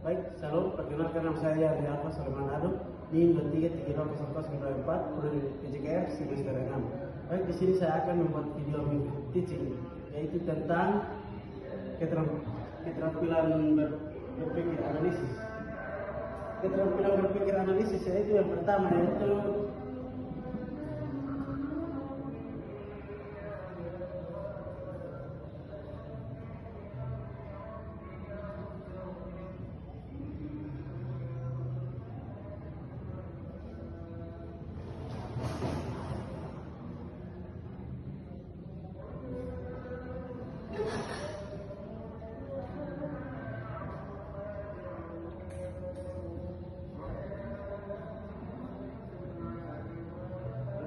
Baik, salam. Perkenalkan nama saya Ardi Alfa Sulaiman Ado di 233204 Proyek PJKR Simas Karangan. Baik, di sini saya akan membuat video teaching, yaitu tentang keterampilan berpikir analisis. Keterampilan berpikir analisis yaitu yang pertama yaitu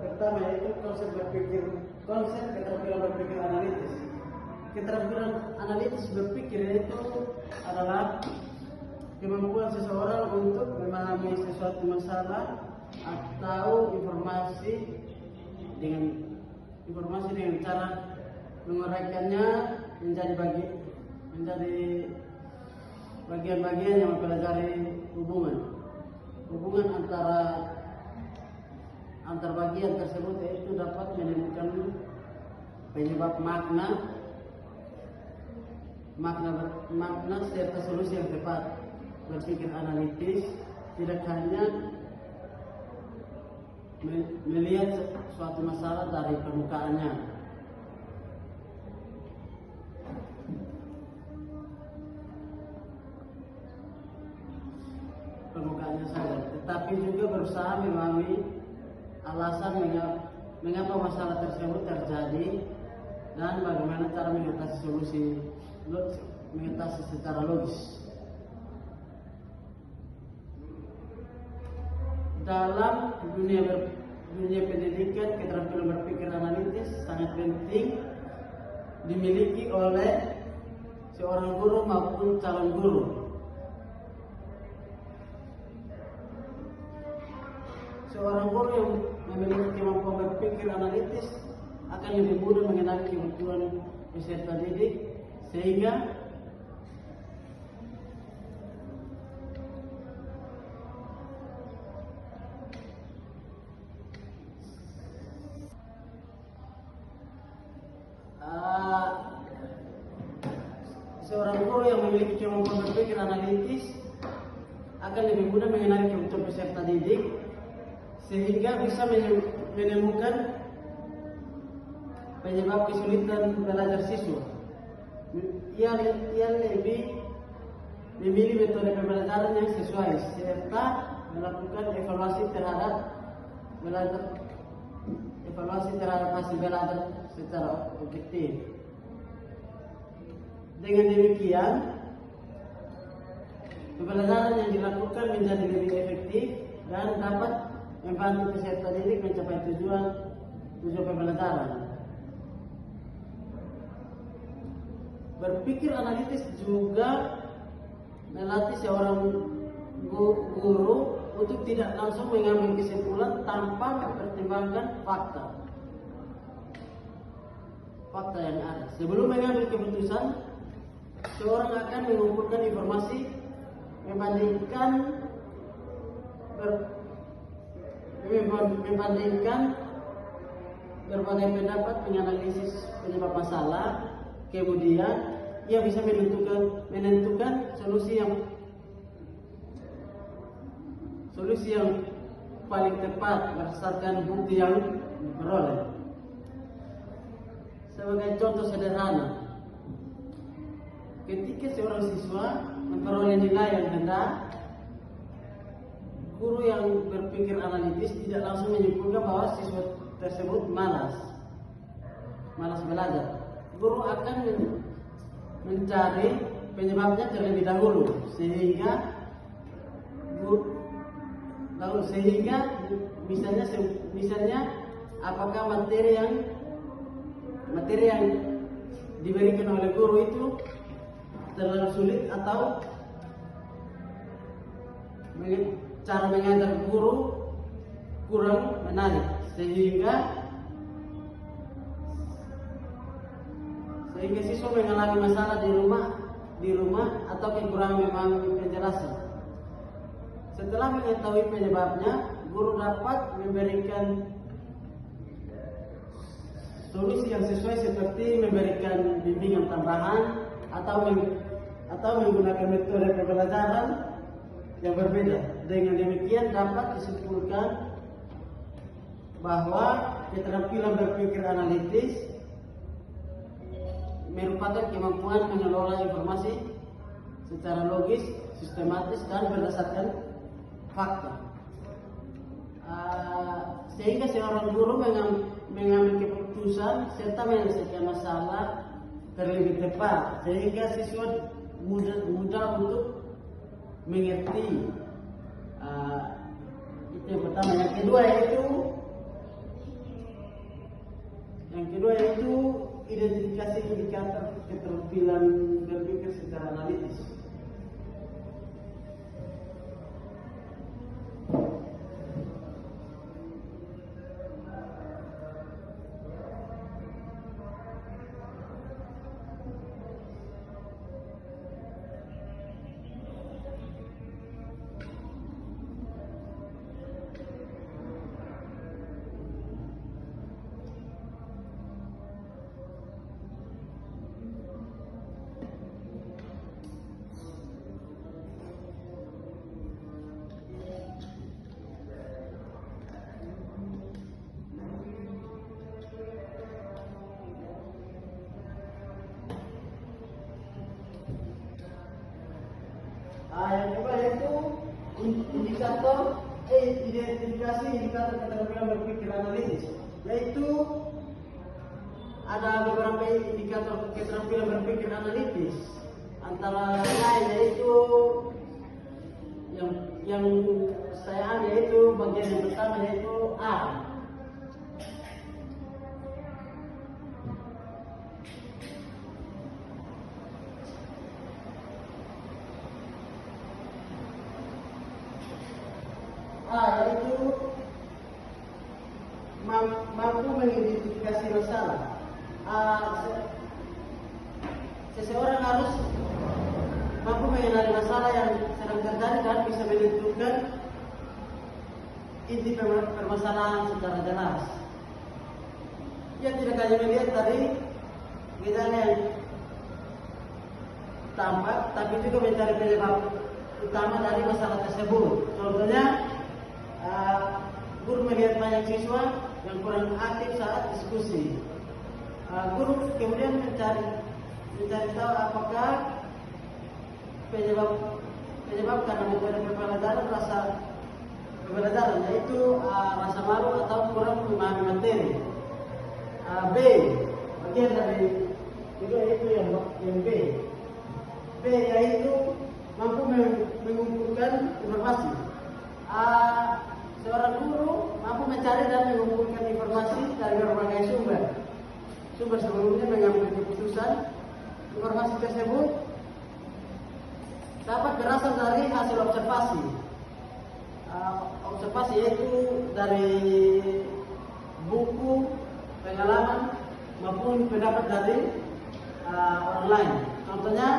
pertama yaitu konsep keterampilan berpikir analitis. Keterampilan analitis berpikir itu adalah kemampuan seseorang untuk memahami sesuatu masalah atau informasi dengan cara menguraikannya menjadi bagian-bagian yang mempelajari hubungan antar bagian tersebut, yaitu dapat menemukan penyebab makna serta solusi yang tepat. Berpikir analitis tidak hanya melihat suatu masalah dari permukaannya, saja, tetapi juga berusaha memahami alasan mengapa masalah tersebut terjadi dan bagaimana cara mengatasi secara logis. Dalam dunia pendidikan, keterampilan berpikir analitis sangat penting dimiliki oleh seorang guru maupun calon guru. Seorang guru yang memiliki kemampuan berpikir analitis akan lebih mudah mengenali kebutuhan peserta didik, sehingga seorang guru yang memiliki kemampuan berpikir analitis akan lebih mudah mengenali kebutuhan peserta didik, sehingga bisa menemukan penyebab kesulitan belajar siswa. Ia lebih memilih metode pembelajaran yang sesuai serta melakukan evaluasi terhadap hasil belajar secara objektif. Dengan demikian, pembelajaran yang dilakukan menjadi lebih efektif dan dapat membantu peserta didik mencapai tujuan pembelajaran. Berpikir analitis juga melatih seorang guru untuk tidak langsung mengambil kesimpulan tanpa mempertimbangkan fakta yang ada. Sebelum mengambil keputusan, seorang akan mengumpulkan informasi, membandingkan berbagai pendapat, menganalisis penyebab masalah, kemudian ia bisa menentukan solusi yang paling tepat berdasarkan bukti yang diperoleh. Sebagai contoh sederhana, ketika seorang siswa memperoleh nilai yang rendah, guru yang berpikir analitis tidak langsung menyimpulkan bahwa siswa tersebut malas belajar. Guru akan mencari penyebabnya terlebih dahulu, sehingga misalnya apakah materi yang diberikan oleh guru itu terlalu sulit atau cara mengajar guru kurang menarik, sehingga siswa mengalami masalah di rumah di rumah atau kekurangan memang penjelasan. Setelah mengetahui penyebabnya, guru dapat memberikan solusi yang sesuai seperti memberikan bimbingan tambahan atau menggunakan metode pembelajaran yang berbeda. Dengan demikian dapat disimpulkan bahwa keterampilan berpikir analitis merupakan kemampuan mengelola informasi secara logis, sistematis, dan berdasarkan fakta. Sehingga seorang guru mengambil keputusan serta menyelesaikan masalah terlebih tepat, sehingga siswa mudah untuk mengerti. Itu yang pertama. Yang kedua yaitu identifikasi indikator keterampilan berpikir secara analitis. Yang kedua yaitu identifikasi indikator keterampilan berpikir analitis, yaitu ada beberapa indikator keterampilan berpikir analitis. Antara lain yaitu yang saya ambil yaitu bagian yang pertama yaitu A. Yaitu mampu mengidentifikasi masalah. Seseorang harus mampu mengenali masalah yang sedang terjadi dan bisa menentukan inti permasalahan secara jelas. Ia tidak hanya melihat dari gejala yang tampak, tapi juga mencari penyebab utama dari masalah tersebut. Contohnya, guru melihat banyak siswa yang kurang aktif saat diskusi. Guru kemudian mencari tahu apakah penyebab karena metode pembelajaran yaitu rasa malu atau kurang memahami materi. B, bagian dari itu yaitu yang B. B yaitu mampu mengumpulkan informasi. Seorang guru mampu mencari dan mengumpulkan informasi dari berbagai sumber sebelumnya mengambil keputusan. Informasi tersebut dapat berasal dari hasil observasi. Observasi yaitu dari buku, pengalaman maupun pendapat dari orang lain. Contohnya,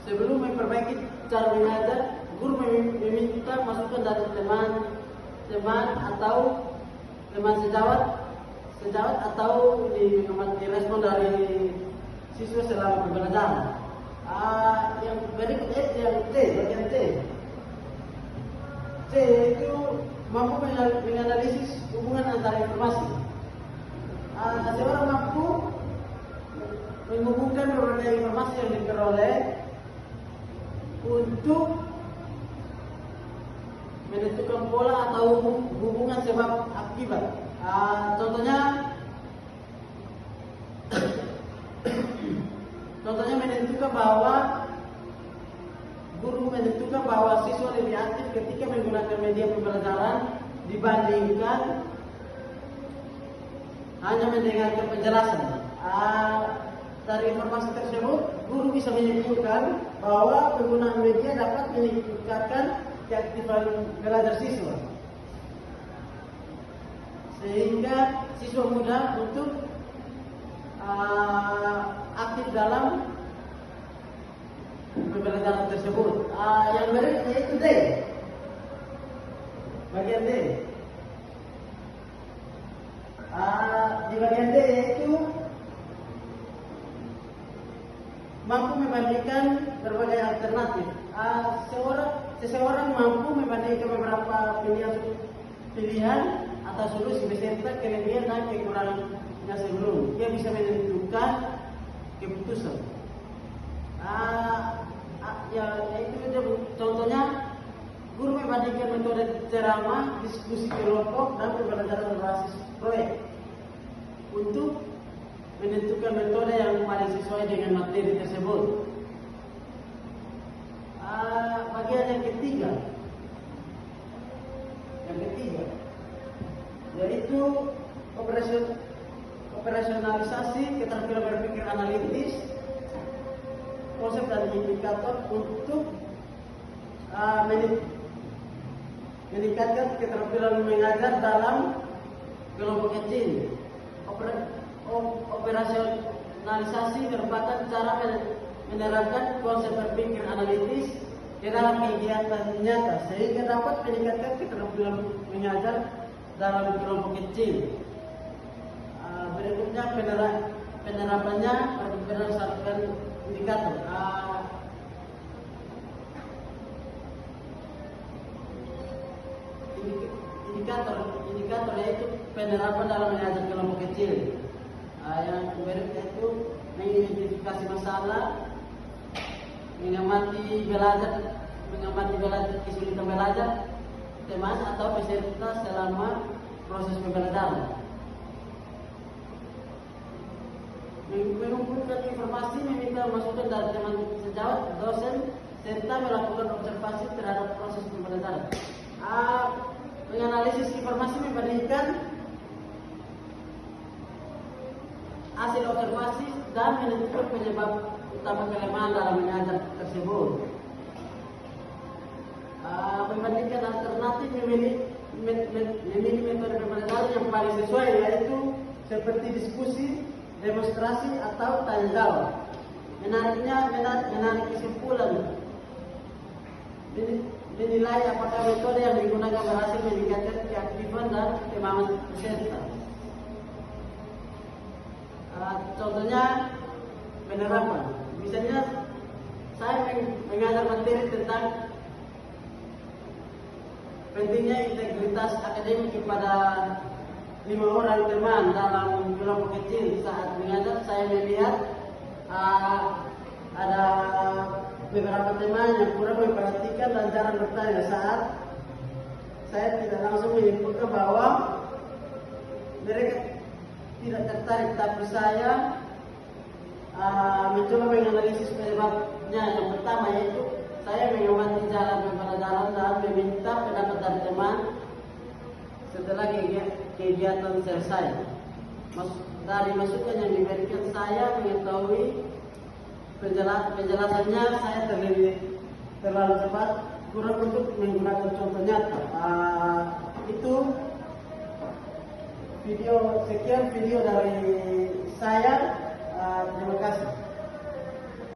sebelum memperbaiki cara mengajar, guru meminta masukan dari teman atau teman sejawat atau direspon dari siswa selama pembelajaran. Yang berikut yang C, bagian C. C itu mampu menganalisis hubungan antara informasi. Seorang mampu menghubungkan berbagai informasi yang diperoleh untuk menentukan pola atau hubungan sebab akibat. Contohnya menentukan bahwa guru menentukan bahwa siswa lebih aktif ketika menggunakan media pembelajaran dibandingkan hanya mendengarkan penjelasan. Dari informasi tersebut, guru bisa menyimpulkan bahwa penggunaan media dapat meningkatkan keaktifan belajar siswa, sehingga siswa mudah untuk aktif dalam pembelajaran tersebut. Yang berikutnya yaitu D. Bagian D. Di bagian D yaitu mampu membandingkan berbagai alternatif. Seseorang mampu membandingkan beberapa pilihan atau solusi beserta kelebihan dan kekurangannya sebelum dia bisa menentukan keputusan. Ya itu contohnya guru membandingkan metode ceramah, diskusi kelompok dan pembelajaran berbasis proyek untuk menentukan metode yang paling sesuai dengan materi tersebut. Bagian yang ketiga yaitu operasionalisasi keterampilan berpikir analitis, konsep dan indikator untuk meningkatkan keterampilan mengajar dalam kelompok kecil. Operasionalisasi merupakan cara menerapkan konsep berpikir analitis ke dalam kegiatan nyata sehingga dapat meningkatkan keterampilan mengajar dalam kelompok kecil. Berikutnya penerapannya berdasarkan indikator. Indikator yaitu penerapan dalam mengajar kelompok kecil. Yang berikutnya itu mengidentifikasi masalah, mengamati belajar kesulitan belajar teman atau peserta selama proses pembelajaran. Mengumpulkan informasi, meminta masukan dari teman sejawat, dosen, serta melakukan observasi terhadap proses pembelajaran. Menganalisis informasi, membandingkan hasil observasi dan menentukan penyebab utama kelemahan dalam mengajar tersebut. Membandingkan alternatif, memilih metode pembelajaran yang paling sesuai, yaitu seperti diskusi, demonstrasi atau tanya jawab. Menarik kesimpulan, menilai apakah metode yang digunakan berhasil meningkatkan keaktifan dan kemampuan peserta. Contohnya penerapan, misalnya saya mengajar materi tentang pentingnya integritas akademik kepada 5 orang teman dalam kelompok kecil. Saat mengajar saya melihat ada beberapa teman yang kurang memperhatikan dan jarang bertanya. Saat saya tidak langsung menyimpulkan bahwa mereka tidak tertarik, tapi saya mencoba menganalisis penyebabnya. Yang pertama yaitu saya mengamati jalan pembelajaran dan meminta pendapat dari teman setelah kegiatan selesai. Dari masukan yang diberikan saya mengetahui penjelasannya saya terlalu cepat, kurang untuk menggunakan contoh nyata. Itu sekian video dari saya. Terima kasih.